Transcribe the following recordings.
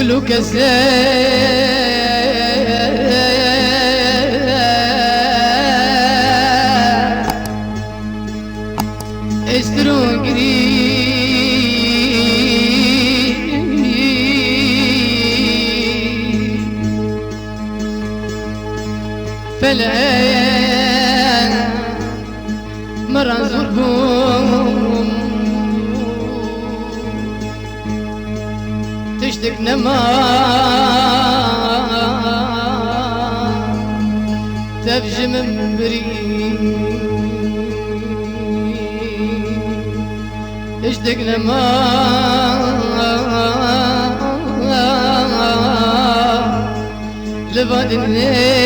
ملوك الزين اشترون قريب فالعين مرة نزوركم تشتك نما تفجي من بريد تشتك نما لبعد الليل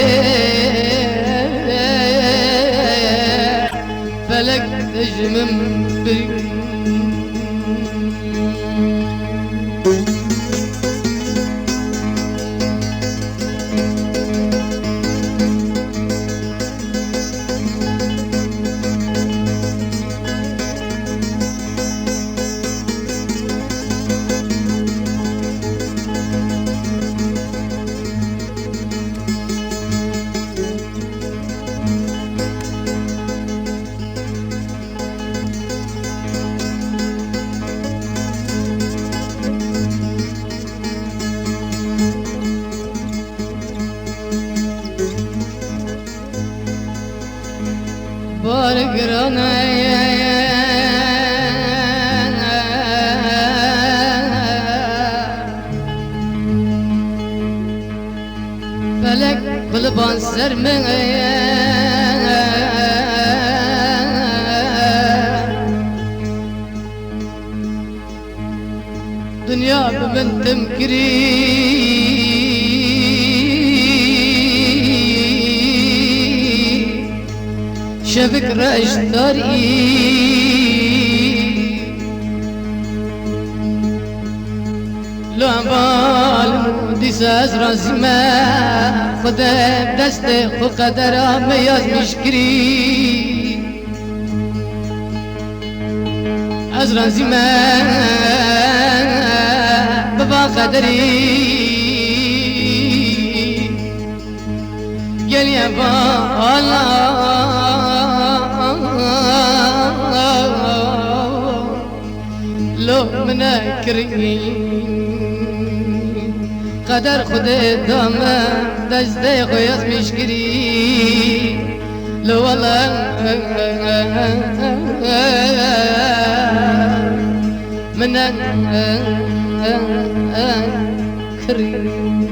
فلك تجي من بريد بارك رنا فلك قلبان سرمن دنيا ببنت مكري شافك رايش طريق لو عبال موديس ازرا زمان خدا بدسته خو قدر مياز مشكري ازرا زمان بابا قدري قال يا بالا لو منكري قدر خدي دامه دجدي خويس مشكري لو والله منكري